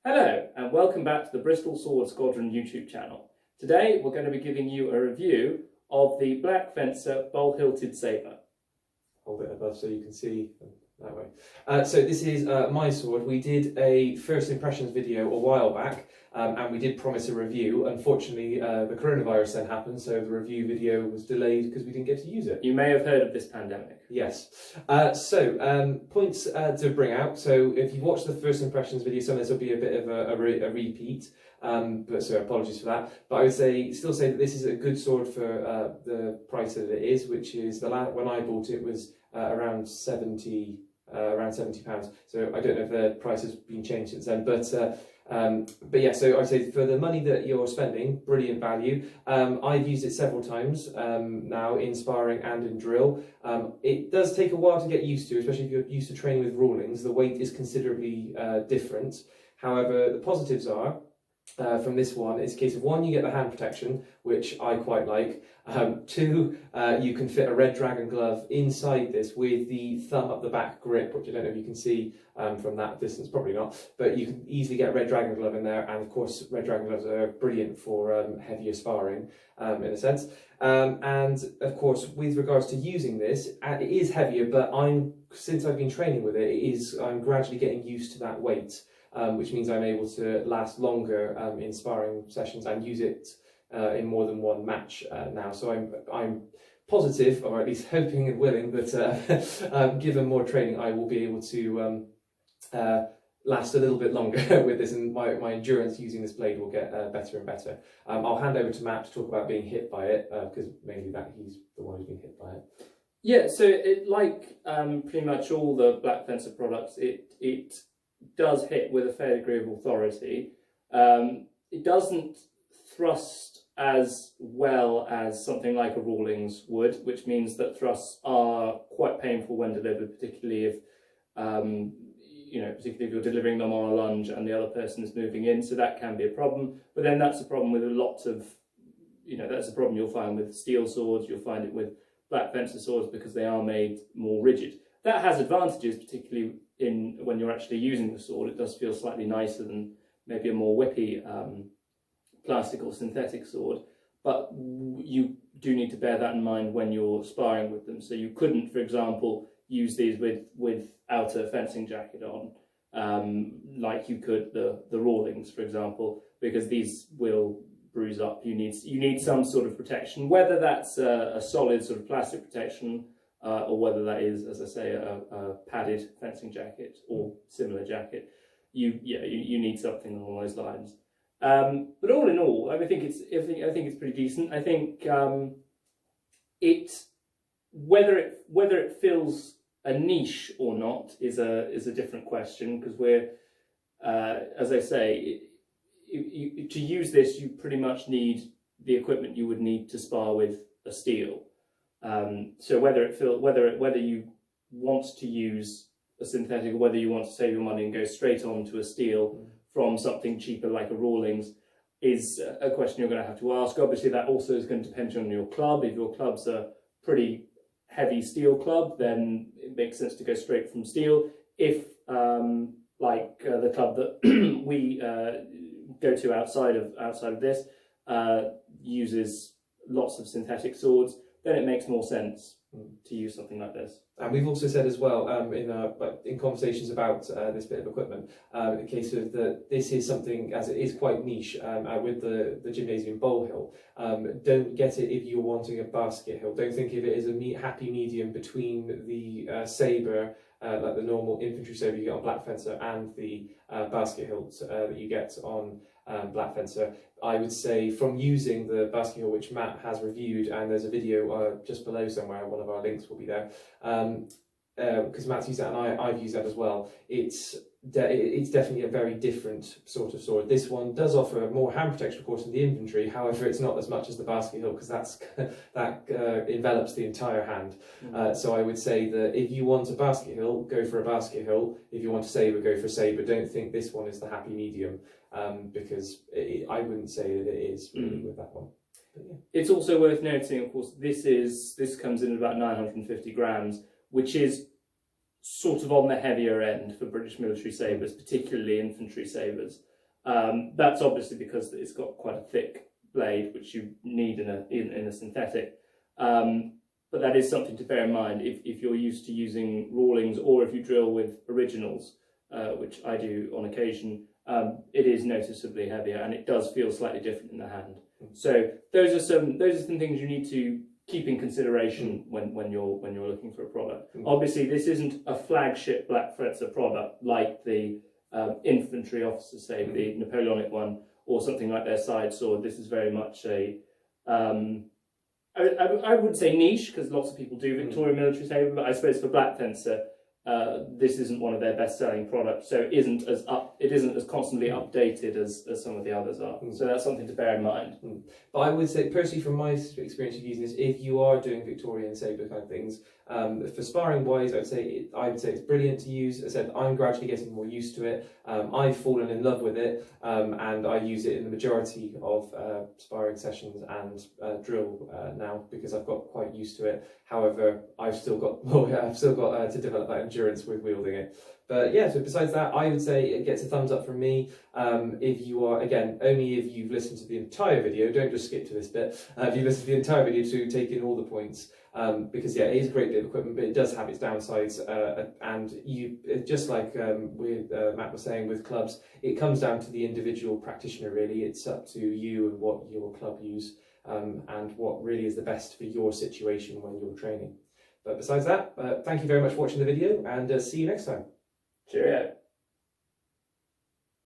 Hello and welcome back to the Bristol Sword Squadron YouTube channel. Today we're going to be giving you a review of the Black Fencer Bowl hilted sabre. Hold it above so you can see that way. So this is my sword. We did a first impressions video a while back and we did promise a review. Unfortunately the coronavirus then happened, so the review video was delayed because we didn't get to use it. You may have heard of this pandemic. Yes. Points to bring out. So if you watched the first impressions video, some of this will be a bit of a repeat. So apologies for that. But I would still say that this is a good sword for the price that it is, which is when I bought it was around £70. So I don't know if the price has been changed since then, but yeah, so I'd say for the money that you're spending, brilliant value. I've used it several times now in sparring and in drill. It does take a while to get used to, especially if you're used to training with rulings. The weight is considerably different. However, the positives are, from this one, it's a case of one, you get the hand protection, which I quite like. Two, you can fit a red dragon glove inside this with the thumb up the back grip, which I don't know if you can see from that distance, probably not, but you can easily get a red dragon glove in there, and of course red dragon gloves are brilliant for heavier sparring in a sense. And of course, with regards to using this, it is heavier, but since I've been training with it, I'm gradually getting used to that weight. Which means I'm able to last longer in sparring sessions and use it in more than one match now. So I'm positive, or at least hoping and willing, that given more training, I will be able to last a little bit longer with this, and my endurance using this blade will get better and better. I'll hand over to Matt to talk about being hit by it, because mainly he's the one who's been hit by it. Yeah, so like pretty much all the Black Fencer products, it does hit with a fair degree of authority. It doesn't thrust as well as something like a Rawlings would, which means that thrusts are quite painful when delivered, particularly if particularly if you're delivering them on a lunge and the other person is moving in. So that can be a problem. But then that's a problem with a lot of, that's a problem you'll find with steel swords. You'll find it with Black Fencer swords because they are made more rigid. That has advantages, particularly when you're actually using the sword. It does feel slightly nicer than maybe a more whippy plastic or synthetic sword, but you do need to bear that in mind when you're sparring with them. So you couldn't, for example, use these without a fencing jacket on, like you could the Rawlings, for example, because these will bruise up. You need some sort of protection, whether that's a solid sort of plastic protection, or whether that is, as I say, a padded fencing jacket or similar jacket. You need something along those lines. But all in all, I think it's pretty decent. I think whether it fills a niche or not is a different question, because we're as I say, to use this, you pretty much need the equipment you would need to spar with a steel. So whether you want to use a synthetic or whether you want to save your money and go straight on to a steel from something cheaper like a Rawlings is a question you're going to have to ask. Obviously, that also is going to depend on your club. If your club's a pretty heavy steel club, then it makes sense to go straight from steel. If like the club that we go to outside of this uses lots of synthetic swords, then it makes more sense to use something like this. And we've also said as well in conversations about this bit of equipment, in case of this is something, as it is quite niche with the Gymnasium Bowl hilt. Don't get it if you're wanting a basket hilt. Don't think of it as a happy medium between the sabre, like the normal infantry sabre you get on Black Fencer, and the basket hilt that you get on Black Fencer. I would say from using the basket hilt, which Matt has reviewed, and there's a video just below somewhere, one of our links will be there, because Matt's used that and I've used that as well. It's definitely a very different sort of sword. This one does offer more hand protection, of course, in the infantry. However, it's not as much as the basket hilt, because that envelops the entire hand. So I would say that if you want a basket hilt, go for a basket hilt. If you want a sabre, go for a sabre. Don't think this one is the happy medium, because I wouldn't say that it is really with that one. But yeah. It's also worth noting, of course, this comes in at about 950 grams, which is sort of on the heavier end for British military sabres, particularly infantry sabres. That's obviously because it's got quite a thick blade, which you need in a synthetic. But that is something to bear in mind if you're used to using Rawlings, or if you drill with originals, which I do on occasion. It is noticeably heavier, and it does feel slightly different in the hand. So those are some things you need to keep in consideration when you're looking for a product. Obviously, this isn't a flagship Black Fencer product like the infantry officer sabre, the Napoleonic one, or something like their side sword. This is very much a I would say niche, because lots of people do Victorian military sabre, but I suppose for Black Fencer, this isn't one of their best-selling products, so it isn't as constantly updated as some of the others are. So that's something to bear in mind. But I would say, personally, from my experience of using this, if you are doing Victorian sabre kind of things, for sparring wise, I would say it's brilliant to use. As I said, I'm gradually getting more used to it. I've fallen in love with it, and I use it in the majority of sparring sessions and drill now, because I've got quite used to it. However, I've still got to develop that endurance with wielding it. But yeah, so besides that, I would say it gets a thumbs up from me. If you are, again, only if you've listened to the entire video, don't just skip to this bit. If you listen to the entire video to take in all the points, because yeah, it is a great bit of equipment, but it does have its downsides. And you, just like with Matt was saying with clubs, it comes down to the individual practitioner really. It's up to you and what your club use, and what really is the best for your situation when you're training. But besides that, thank you very much for watching the video, and see you next time. Cheerio.